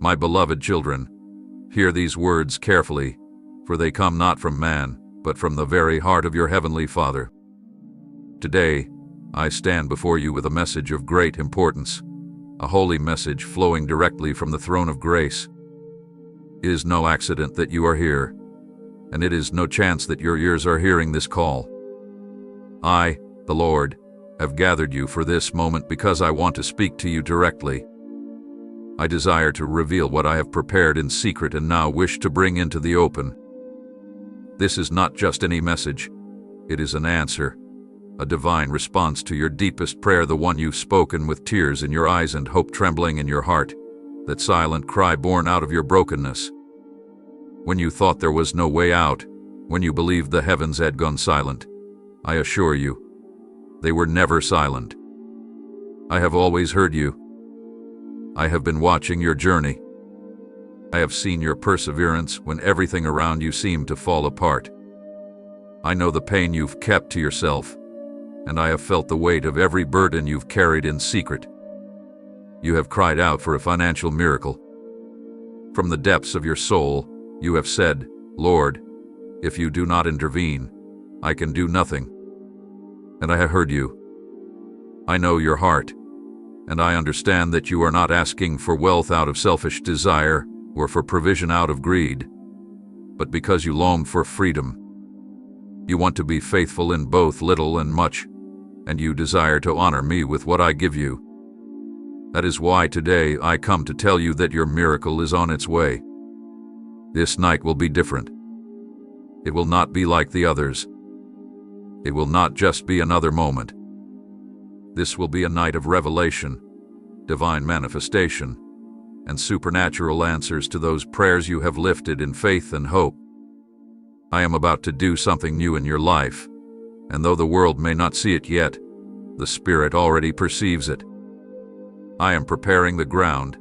My beloved children, hear these words carefully, for they come not from man, but from the very heart of your heavenly Father. Today, I stand before you with a message of great importance, a holy message flowing directly from the throne of grace. It is no accident that you are here, and it is no chance that your ears are hearing this call. I, the Lord, have gathered you for this moment because I want to speak to you directly. I desire to reveal what I have prepared in secret and now wish to bring into the open. This is not just any message. It is an answer, a divine response to your deepest prayer, the one you've spoken with tears in your eyes and hope trembling in your heart, that silent cry born out of your brokenness. When you thought there was no way out, when you believed the heavens had gone silent, I assure you, they were never silent. I have always heard you. I have been watching your journey. I have seen your perseverance when everything around you seemed to fall apart. I know the pain you've kept to yourself, and I have felt the weight of every burden you've carried in secret. You have cried out for a financial miracle. From the depths of your soul, you have said, "Lord, if you do not intervene, I can do nothing." And I have heard you. I know your heart, and I understand that you are not asking for wealth out of selfish desire or for provision out of greed, but because you long for freedom. You want to be faithful in both little and much, and you desire to honor me with what I give you. That is why today I come to tell you that your miracle is on its way. This night will be different. It will not be like the others. It will not just be another moment. This will be a night of revelation, divine manifestation, and supernatural answers to those prayers you have lifted in faith and hope. I am about to do something new in your life, and though the world may not see it yet, the Spirit already perceives it. I am preparing the ground,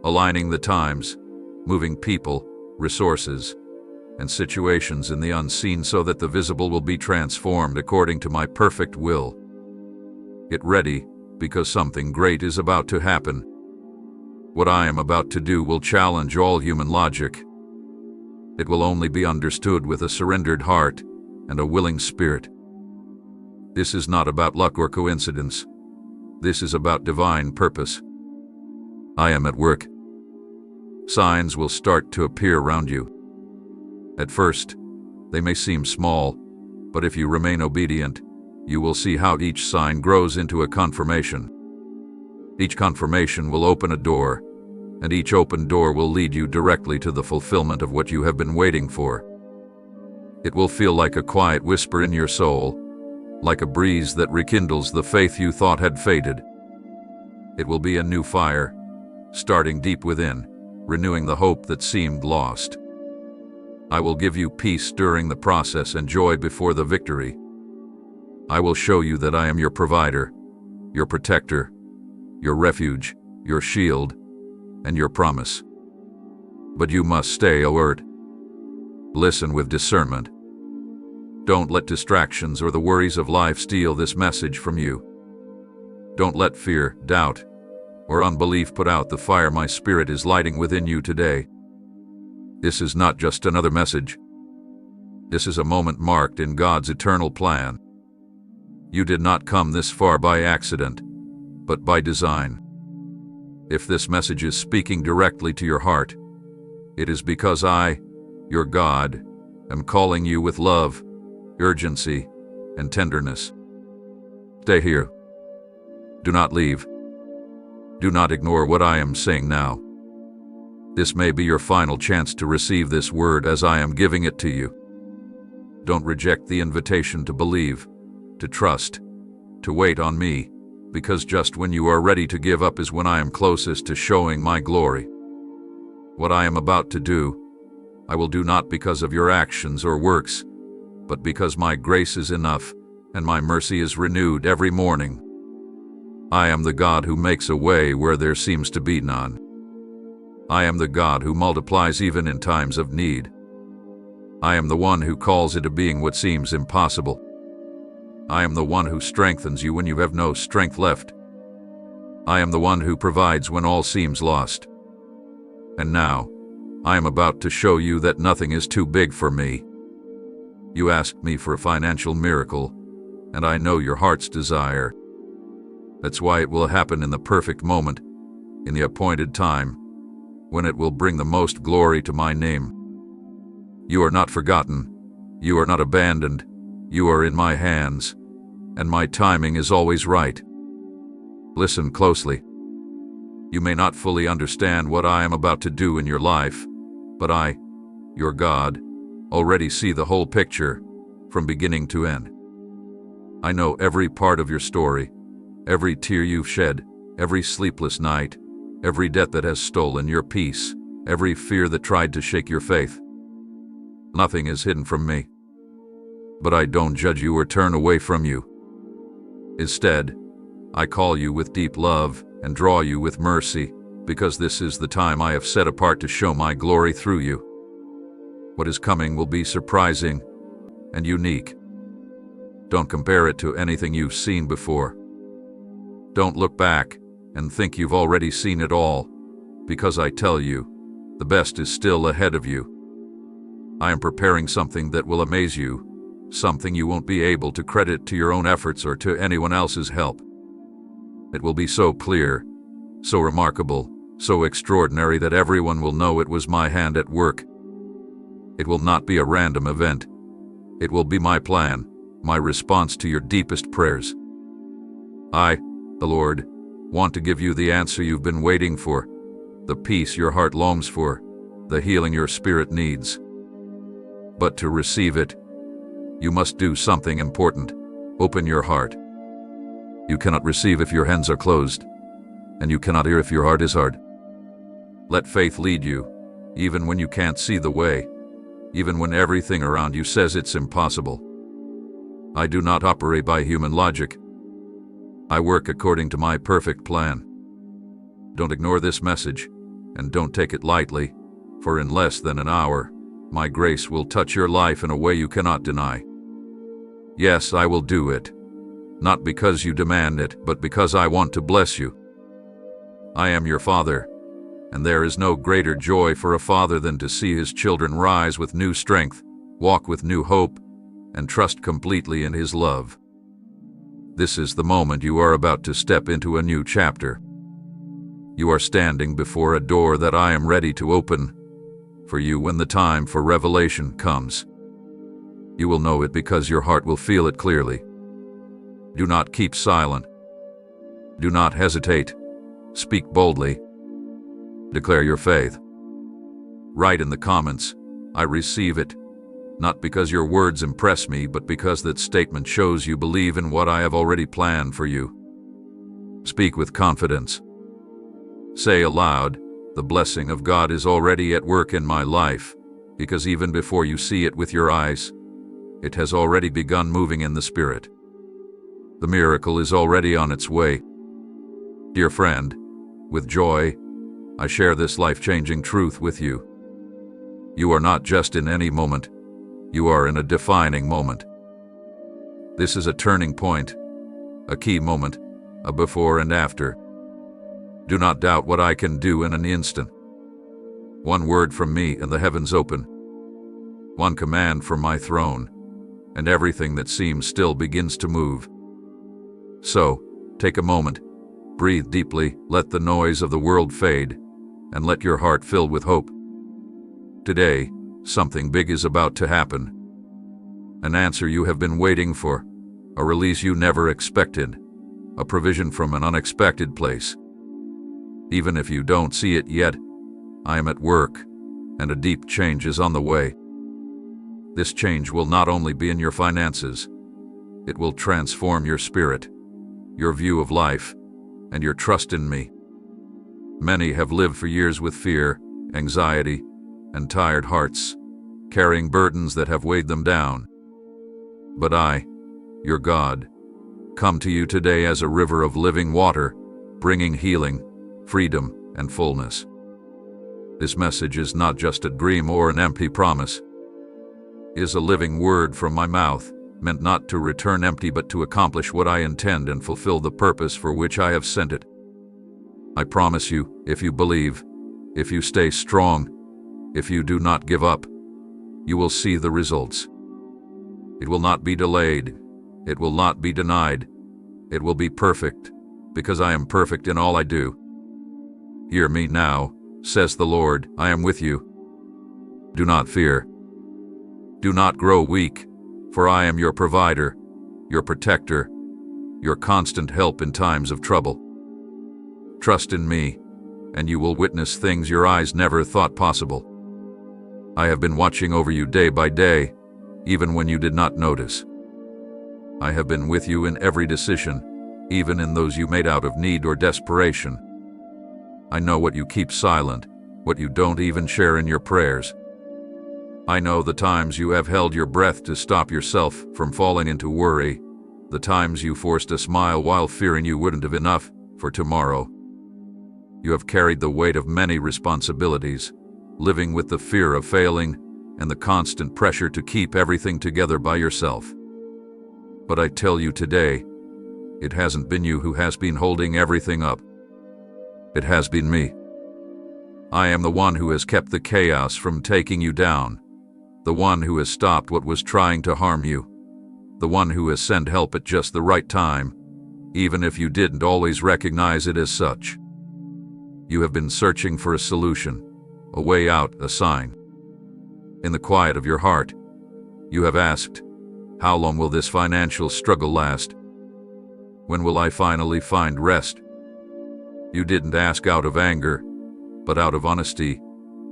aligning the times, moving people, resources, and situations in the unseen so that the visible will be transformed according to my perfect will. Get ready, because something great is about to happen. What I am about to do will challenge all human logic. It will only be understood with a surrendered heart and a willing spirit. This is not about luck or coincidence. This is about divine purpose. I am at work. Signs will start to appear around you. At first, they may seem small, but if you remain obedient, you will see how each sign grows into a confirmation. Each confirmation will open a door, and each open door will lead you directly to the fulfillment of what you have been waiting for. It will feel like a quiet whisper in your soul, like a breeze that rekindles the faith you thought had faded. It will be a new fire, starting deep within, renewing the hope that seemed lost. I will give you peace during the process and joy before the victory. I will show you that I am your provider, your protector, your refuge, your shield, and your promise. But you must stay alert. Listen with discernment. Don't let distractions or the worries of life steal this message from you. Don't let fear, doubt, or unbelief put out the fire my Spirit is lighting within you today. This is not just another message. This is a moment marked in God's eternal plan. You did not come this far by accident, but by design. If this message is speaking directly to your heart, it is because I, your God, am calling you with love, urgency, and tenderness. Stay here. Do not leave. Do not ignore what I am saying now. This may be your final chance to receive this word as I am giving it to you. Don't reject the invitation to believe, to trust, to wait on me, because just when you are ready to give up is when I am closest to showing my glory. What I am about to do, I will do not because of your actions or works, but because my grace is enough and my mercy is renewed every morning. I am the God who makes a way where there seems to be none. I am the God who multiplies even in times of need. I am the one who calls into being what seems impossible. I am the one who strengthens you when you have no strength left. I am the one who provides when all seems lost. And now, I am about to show you that nothing is too big for me. You asked me for a financial miracle, and I know your heart's desire. That's why it will happen in the perfect moment, in the appointed time, when it will bring the most glory to my name. You are not forgotten. You are not abandoned. You are in my hands, and my timing is always right. Listen closely. You may not fully understand what I am about to do in your life, but I, your God, already see the whole picture, from beginning to end. I know every part of your story, every tear you've shed, every sleepless night, every debt that has stolen your peace, every fear that tried to shake your faith. Nothing is hidden from me. But I don't judge you or turn away from you. Instead, I call you with deep love and draw you with mercy, because this is the time I have set apart to show my glory through you. What is coming will be surprising and unique. Don't compare it to anything you've seen before. Don't look back and think you've already seen it all, because I tell you, the best is still ahead of you. I am preparing something that will amaze you, something you won't be able to credit to your own efforts or to anyone else's help. It will be so clear, so remarkable, so extraordinary that everyone will know it was my hand at work. It will not be a random event. It will be my plan, my response to your deepest prayers. I, the Lord, want to give you the answer you've been waiting for, the peace your heart longs for, the healing your spirit needs. But to receive it, you must do something important. Open your heart. You cannot receive if your hands are closed, and you cannot hear if your heart is hard. Let faith lead you, even when you can't see the way, even when everything around you says it's impossible. I do not operate by human logic. I work according to my perfect plan. Don't ignore this message, and don't take it lightly, for in less than an hour, my grace will touch your life in a way you cannot deny. Yes, I will do it. Not because you demand it, but because I want to bless you. I am your Father, and there is no greater joy for a father than to see his children rise with new strength, walk with new hope, and trust completely in his love. This is the moment you are about to step into a new chapter. You are standing before a door that I am ready to open for you when the time for revelation comes. You will know it because your heart will feel it clearly. Do not keep silent. Do not hesitate. Speak boldly. Declare your faith. Write in the comments, I receive it, not because your words impress me, but because that statement shows you believe in what I have already planned for you. Speak with confidence. Say aloud, the blessing of God is already at work in my life, because even before you see it with your eyes, it has already begun moving in the Spirit. The miracle is already on its way. Dear friend, with joy, I share this life-changing truth with you. You are not just in any moment, you are in a defining moment. This is a turning point, a key moment, a before and after. Do not doubt what I can do in an instant. One word from me and the heavens open. One command from my throne, and everything that seems still begins to move. So, take a moment, breathe deeply, let the noise of the world fade, and let your heart fill with hope. Today, something big is about to happen. An answer you have been waiting for, a release you never expected, a provision from an unexpected place. Even if you don't see it yet, I am at work, and a deep change is on the way. This change will not only be in your finances, it will transform your spirit, your view of life, and your trust in me. Many have lived for years with fear, anxiety, and tired hearts, carrying burdens that have weighed them down. But I, your God, come to you today as a river of living water, bringing healing, freedom, and fullness. This message is not just a dream or an empty promise. It is a living word from my mouth, meant not to return empty but to accomplish what I intend and fulfill the purpose for which I have sent it. I promise you, if you believe, If you stay strong, if you do not give up, you will see the results. It will not be delayed. It will not be denied. It will be perfect, because I am perfect in all I do. Hear me now, says the Lord, I am with you. Do not fear. Do not grow weak, for I am your provider, your protector, your constant help in times of trouble. Trust in me, and you will witness things your eyes never thought possible. I have been watching over you day by day, even when you did not notice. I have been with you in every decision, even in those you made out of need or desperation. I know what you keep silent, what you don't even share in your prayers. I know the times you have held your breath to stop yourself from falling into worry, the times you forced a smile while fearing you wouldn't have enough for tomorrow. You have carried the weight of many responsibilities, living with the fear of failing and the constant pressure to keep everything together by yourself. But I tell you today, it hasn't been you who has been holding everything up. It has been me. I am the one who has kept the chaos from taking you down, the one who has stopped what was trying to harm you, the one who has sent help at just the right time, even if you didn't always recognize it as such. You have been searching for a solution, a way out, a sign. In the quiet of your heart, you have asked, how long will this financial struggle last? When will I finally find rest? You didn't ask out of anger, but out of honesty,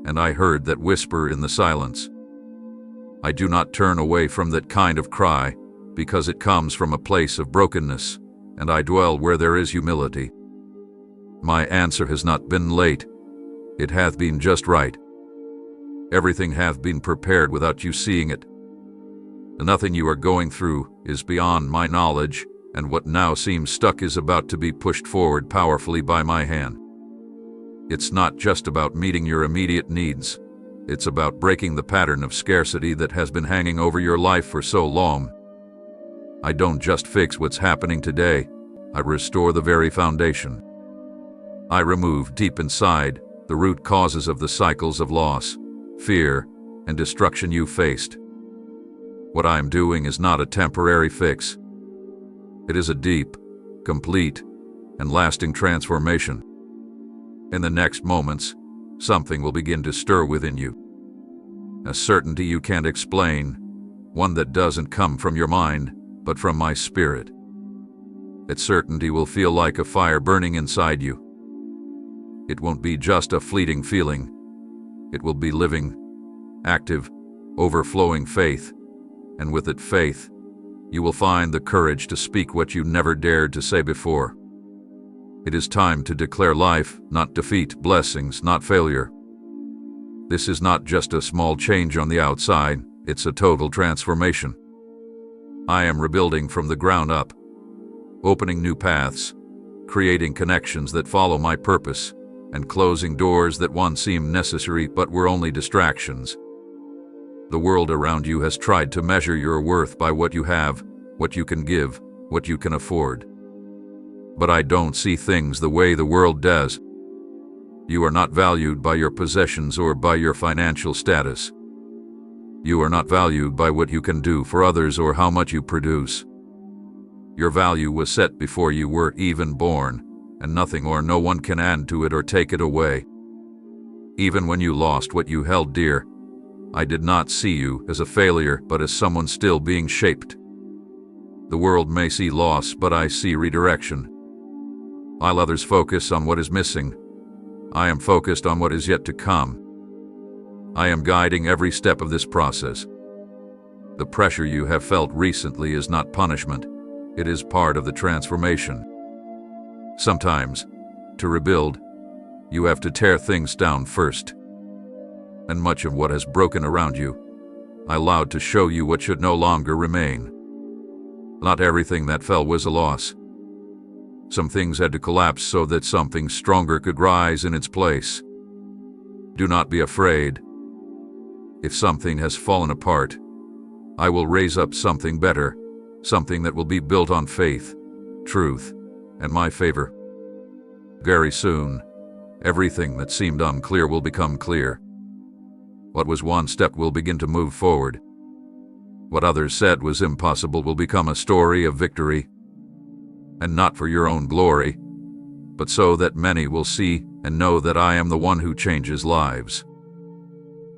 and I heard that whisper in the silence. I do not turn away from that kind of cry, because it comes from a place of brokenness, and I dwell where there is humility. My answer has not been late. It hath been just right. Everything hath been prepared without you seeing it. Nothing you are going through is beyond my knowledge, and what now seems stuck is about to be pushed forward powerfully by my hand. It's not just about meeting your immediate needs. It's about breaking the pattern of scarcity that has been hanging over your life for so long. I don't just fix what's happening today. I restore the very foundation. I remove deep inside the root causes of the cycles of loss, fear, and destruction you faced. What I am doing is not a temporary fix. It is a deep, complete, and lasting transformation. In the next moments, something will begin to stir within you. A certainty you can't explain, one that doesn't come from your mind, but from my spirit. That certainty will feel like a fire burning inside you. It won't be just a fleeting feeling. It will be living, active, overflowing faith, and with it faith, you will find the courage to speak what you never dared to say before. It is time to declare life, not defeat, blessings, not failure. This is not just a small change on the outside, it's a total transformation. I am rebuilding from the ground up, opening new paths, creating connections that follow my purpose, and closing doors that once seemed necessary but were only distractions. The world around you has tried to measure your worth by what you have, what you can give, what you can afford. But I don't see things the way the world does. You are not valued by your possessions or by your financial status. You are not valued by what you can do for others or how much you produce. Your value was set before you were even born, and nothing or no one can add to it or take it away. Even when you lost what you held dear, I did not see you as a failure, but as someone still being shaped. The world may see loss, but I see redirection. While others focus on what is missing, I am focused on what is yet to come. I am guiding every step of this process. The pressure you have felt recently is not punishment. It is part of the transformation. Sometimes, to rebuild, you have to tear things down first. And much of what has broken around you, I allowed to show you what should no longer remain. Not everything that fell was a loss. Some things had to collapse so that something stronger could rise in its place. Do not be afraid. If something has fallen apart, I will raise up something better, something that will be built on faith, truth, and my favor. Very soon, Everything that seemed unclear will become clear. What was one step will begin to move forward. What others said was impossible will become a story of victory. And not for your own glory, but so that many will see and know that I am the one who changes lives.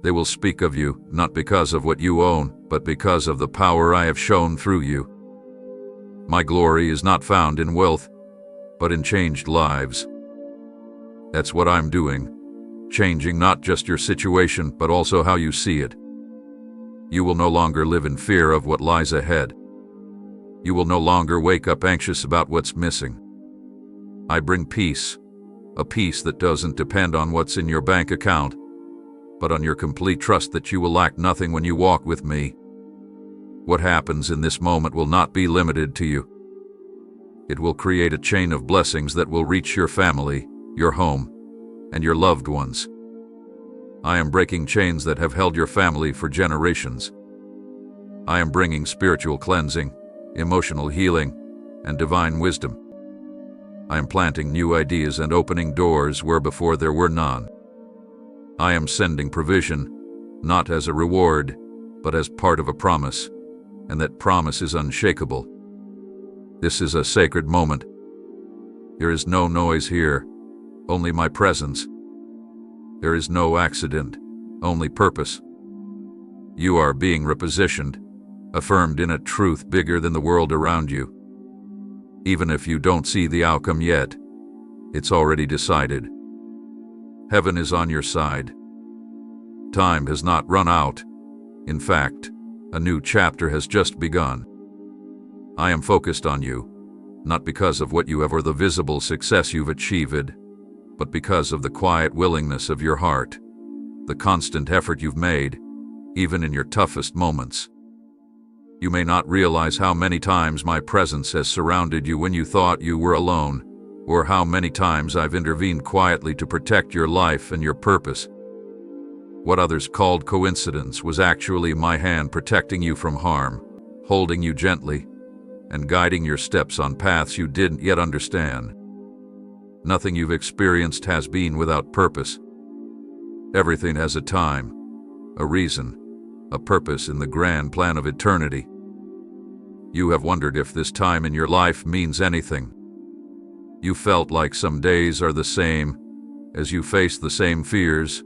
They will speak of you, not because of what you own, but because of the power I have shown through you. My glory is not found in wealth, but in changed lives. That's what I'm doing, changing not just your situation, but also how you see it. You will no longer live in fear of what lies ahead. You will no longer wake up anxious about what's missing. I bring peace, a peace that doesn't depend on what's in your bank account, but on your complete trust that you will lack nothing when you walk with me. What happens in this moment will not be limited to you. It will create a chain of blessings that will reach your family, your home, and your loved ones. I am breaking chains that have held your family for generations. I am bringing spiritual cleansing, emotional healing, and divine wisdom. I am planting new ideas and opening doors where before there were none. I am sending provision, not as a reward, but as part of a promise, and that promise is unshakable. This is a sacred moment. There is no noise here, only my presence. There is no accident, only purpose. You are being repositioned, affirmed in a truth bigger than the world around you. Even if you don't see the outcome yet, it's already decided. Heaven is on your side. Time has not run out. In fact, a new chapter has just begun. I am focused on you, not because of what you have or the visible success you've achieved, but because of the quiet willingness of your heart, the constant effort you've made, even in your toughest moments. You may not realize how many times my presence has surrounded you when you thought you were alone, or how many times I've intervened quietly to protect your life and your purpose. What others called coincidence was actually my hand protecting you from harm, holding you gently, and guiding your steps on paths you didn't yet understand. Nothing you've experienced has been without purpose. Everything has a time, a reason, a purpose in the grand plan of eternity. You have wondered if this time in your life means anything. You felt like some days are the same, as you face the same fears,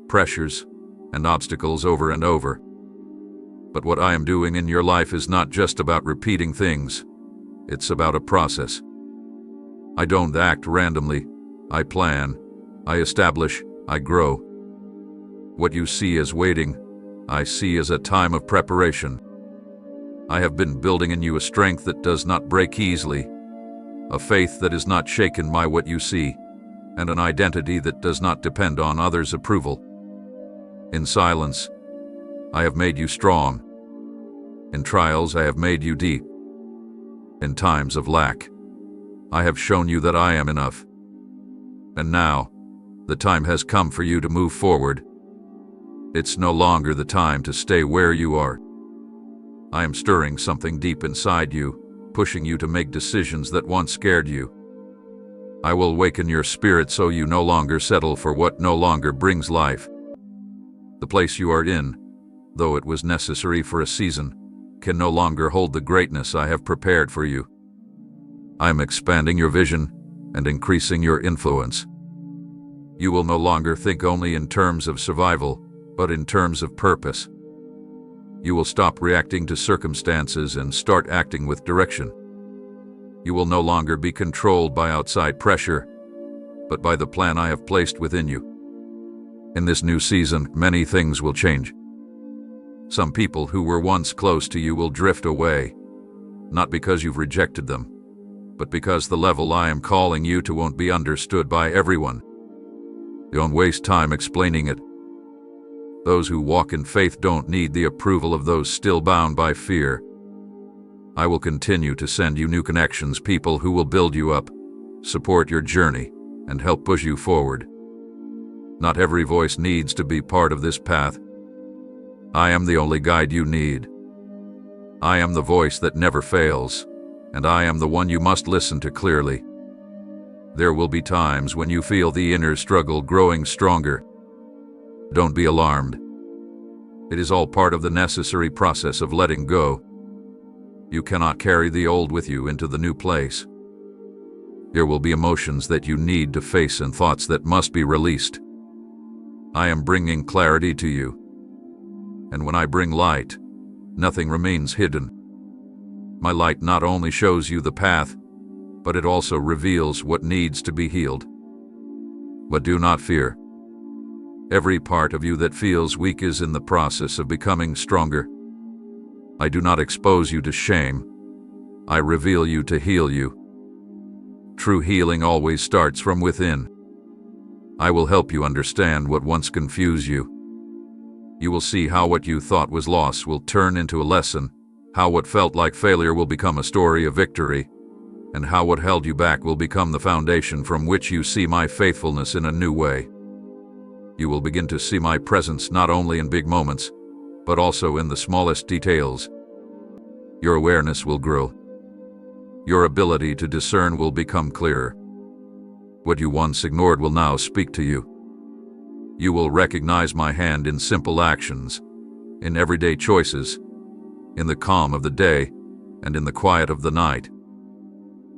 pressures, and obstacles over and over. But what I am doing in your life is not just about repeating things. It's about a process. I don't act randomly. I plan, I establish, I grow. What you see as waiting, I see as a time of preparation. I have been building in you a strength that does not break easily, a faith that is not shaken by what you see, and an identity that does not depend on others' approval. In silence, I have made you strong. In trials, I have made you deep. In times of lack, I have shown you that I am enough. And now, the time has come for you to move forward. It's no longer the time to stay where you are. I am stirring something deep inside you, pushing you to make decisions that once scared you. I will awaken your spirit so you no longer settle for what no longer brings life. The place you are in, though it was necessary for a season, can no longer hold the greatness I have prepared for you. I am expanding your vision and increasing your influence. You will no longer think only in terms of survival, but in terms of purpose. You will stop reacting to circumstances and start acting with direction. You will no longer be controlled by outside pressure, but by the plan I have placed within you. In this new season, many things will change. Some people who were once close to you will drift away, not because you've rejected them, but because the level I am calling you to won't be understood by everyone. Don't waste time explaining it. Those who walk in faith don't need the approval of those still bound by fear. I will continue to send you new connections, people who will build you up, support your journey, and help push you forward. Not every voice needs to be part of this path. I am the only guide you need. I am the voice that never fails, and I am the one you must listen to clearly. There will be times when you feel the inner struggle growing stronger. Don't be alarmed. It is all part of the necessary process of letting go. You cannot carry the old with you into the new place. There will be emotions that you need to face and thoughts that must be released. I am bringing clarity to you. And when I bring light, nothing remains hidden. My light not only shows you the path, but it also reveals what needs to be healed. But do not fear. Every part of you that feels weak is in the process of becoming stronger. I do not expose you to shame. I reveal you to heal you. True healing always starts from within. I will help you understand what once confused you. You will see how what you thought was loss will turn into a lesson, how what felt like failure will become a story of victory, and how what held you back will become the foundation from which you see my faithfulness in a new way. You will begin to see my presence not only in big moments, but also in the smallest details. Your awareness will grow. Your ability to discern will become clearer. What you once ignored will now speak to you. You will recognize my hand in simple actions, in everyday choices, in the calm of the day, and in the quiet of the night.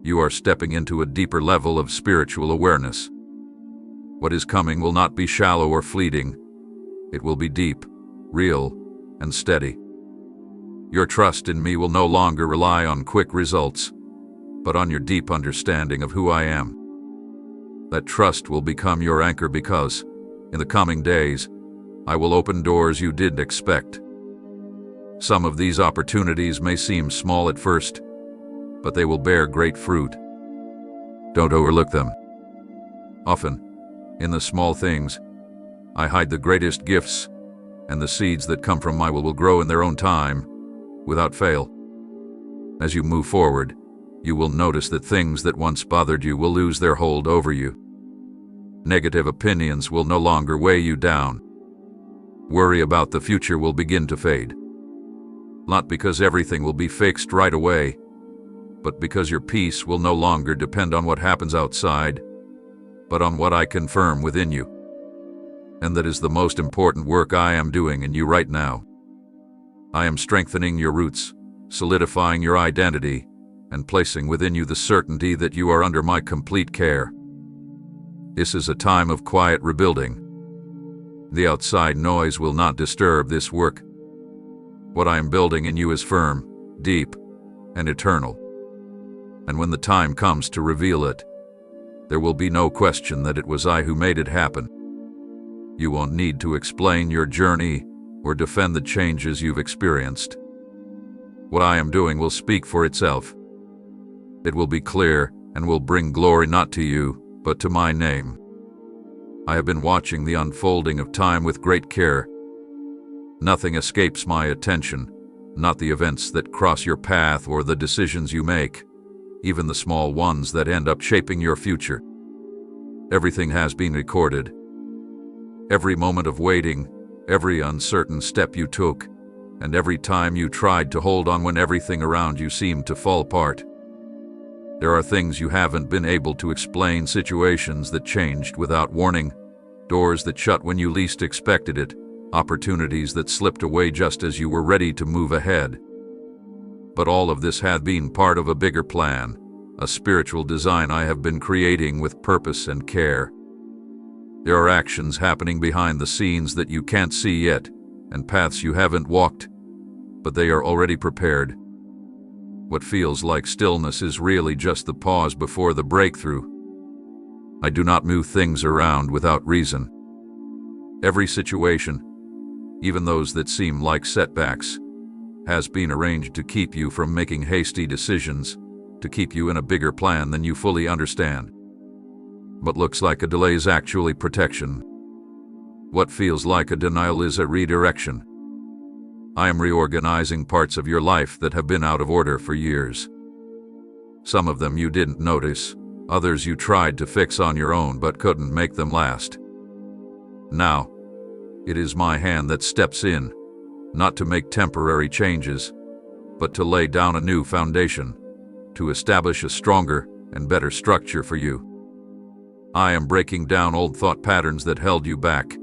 You are stepping into a deeper level of spiritual awareness. What is coming will not be shallow or fleeting. It will be deep, real, and steady. Your trust in me will no longer rely on quick results, but on your deep understanding of who I am. That trust will become your anchor because, in the coming days, I will open doors you didn't expect. Some of these opportunities may seem small at first, but they will bear great fruit. Don't overlook them. Often, in the small things, I hide the greatest gifts, and the seeds that come from my will grow in their own time, without fail. As you move forward, you will notice that things that once bothered you will lose their hold over you. Negative opinions will no longer weigh you down. Worry about the future will begin to fade. Not because everything will be fixed right away, but because your peace will no longer depend on what happens outside, but on what I confirm within you. And that is the most important work I am doing in you right now. I am strengthening your roots, solidifying your identity, and placing within you the certainty that you are under my complete care. This is a time of quiet rebuilding. The outside noise will not disturb this work. What I am building in you is firm, deep, and eternal. And when the time comes to reveal it, there will be no question that it was I who made it happen. You won't need to explain your journey or defend the changes you've experienced. What I am doing will speak for itself. It will be clear and will bring glory not to you, but to my name. I have been watching the unfolding of time with great care. Nothing escapes my attention, not the events that cross your path or the decisions you make, even the small ones that end up shaping your future. Everything has been recorded. Every moment of waiting, every uncertain step you took, and every time you tried to hold on when everything around you seemed to fall apart. There are things you haven't been able to explain, situations that changed without warning, doors that shut when you least expected it, opportunities that slipped away just as you were ready to move ahead. But all of this had been part of a bigger plan, a spiritual design I have been creating with purpose and care. There are actions happening behind the scenes that you can't see yet, and paths you haven't walked, but they are already prepared. What feels like stillness is really just the pause before the breakthrough. I do not move things around without reason. Every situation, even those that seem like setbacks, has been arranged to keep you from making hasty decisions, to keep you in a bigger plan than you fully understand. What looks like a delay is actually protection. What feels like a denial is a redirection. I am reorganizing parts of your life that have been out of order for years. Some of them you didn't notice, others you tried to fix on your own but couldn't make them last. Now, it is my hand that steps in, not to make temporary changes, but to lay down a new foundation, to establish a stronger and better structure for you. I am breaking down old thought patterns that held you back,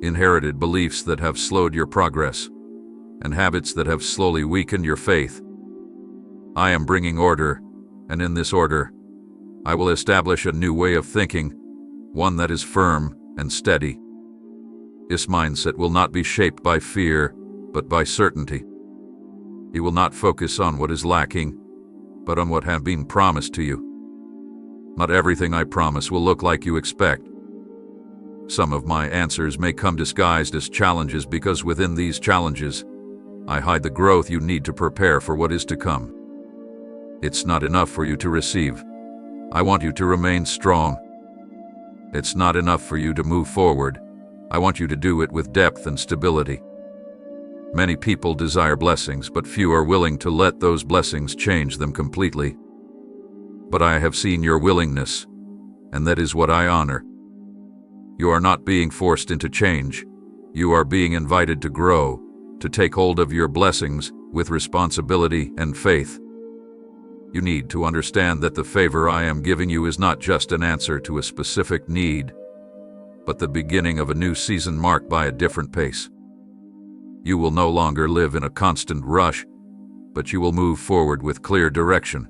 inherited beliefs that have slowed your progress, and habits that have slowly weakened your faith. I am bringing order, and in this order, I will establish a new way of thinking, one that is firm and steady. This mindset will not be shaped by fear, but by certainty. It will not focus on what is lacking, but on what has been promised to you. Not everything I promise will look like you expect. Some of my answers may come disguised as challenges because within these challenges, I hide the growth you need to prepare for what is to come. It's not enough for you to receive. I want you to remain strong. It's not enough for you to move forward. I want you to do it with depth and stability. Many people desire blessings, but few are willing to let those blessings change them completely. But I have seen your willingness, and that is what I honor. You are not being forced into change. You are being invited to grow, to take hold of your blessings with responsibility and faith. You need to understand that the favor I am giving you is not just an answer to a specific need, but the beginning of a new season marked by a different pace. You will no longer live in a constant rush, but you will move forward with clear direction.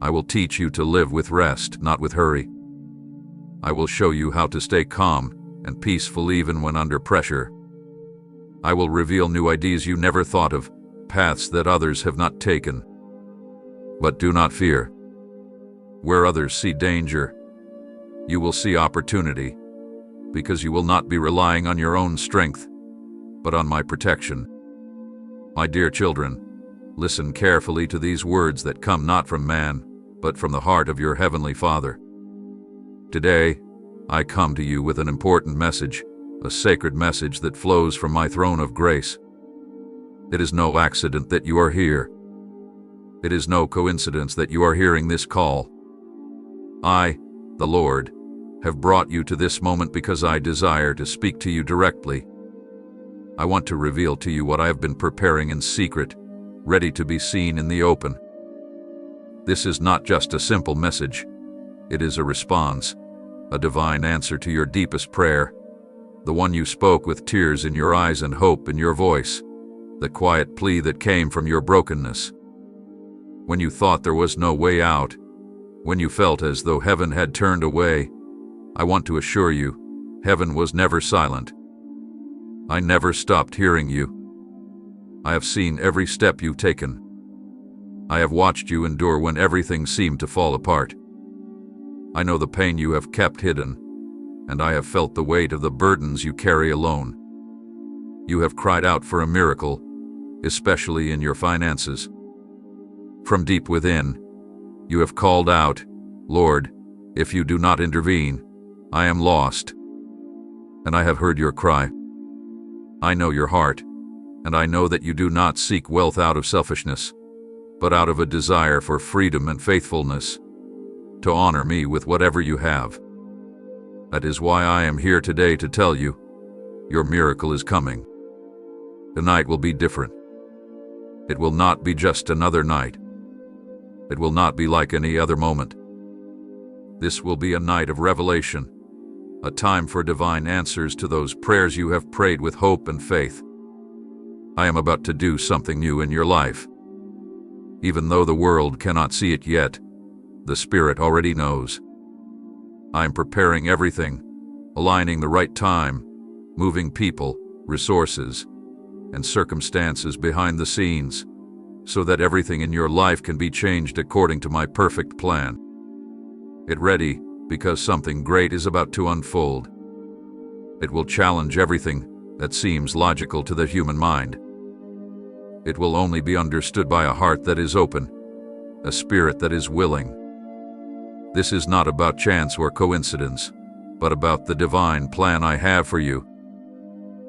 I will teach you to live with rest, not with hurry. I will show you how to stay calm and peaceful even when under pressure. I will reveal new ideas you never thought of, paths that others have not taken. But do not fear. Where others see danger, you will see opportunity, because you will not be relying on your own strength, but on my protection. My dear children, listen carefully to these words that come not from man, but from the heart of your Heavenly Father. Today, I come to you with an important message, a sacred message that flows from my throne of grace. It is no accident that you are here. It is no coincidence that you are hearing this call. I, the Lord, have brought you to this moment because I desire to speak to you directly. I want to reveal to you what I have been preparing in secret, ready to be seen in the open. This is not just a simple message. It is a response, a divine answer to your deepest prayer, the one you spoke with tears in your eyes and hope in your voice, the quiet plea that came from your brokenness. When you thought there was no way out, when you felt as though heaven had turned away, I want to assure you, heaven was never silent. I never stopped hearing you. I have seen every step you've taken. I have watched you endure when everything seemed to fall apart. I know the pain you have kept hidden, and I have felt the weight of the burdens you carry alone. You have cried out for a miracle, especially in your finances. From deep within, you have called out, "Lord, if you do not intervene, I am lost." And I have heard your cry. I know your heart, and I know that you do not seek wealth out of selfishness, but out of a desire for freedom and faithfulness, to honor me with whatever you have. That is why I am here today to tell you, your miracle is coming. Tonight will be different. It will not be just another night. It will not be like any other moment. This will be a night of revelation, a time for divine answers to those prayers you have prayed with hope and faith. I am about to do something new in your life. Even though the world cannot see it yet, the Spirit already knows. I am preparing everything, aligning the right time, moving people, resources, and circumstances behind the scenes, so that everything in your life can be changed according to my perfect plan. Get ready, because something great is about to unfold. It will challenge everything that seems logical to the human mind. It will only be understood by a heart that is open, a spirit that is willing. This is not about chance or coincidence, but about the divine plan I have for you.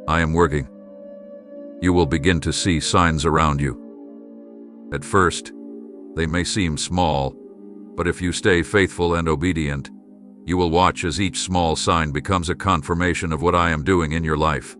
I am working. You will begin to see signs around you. At first, they may seem small, but if you stay faithful and obedient, you will watch as each small sign becomes a confirmation of what I am doing in your life.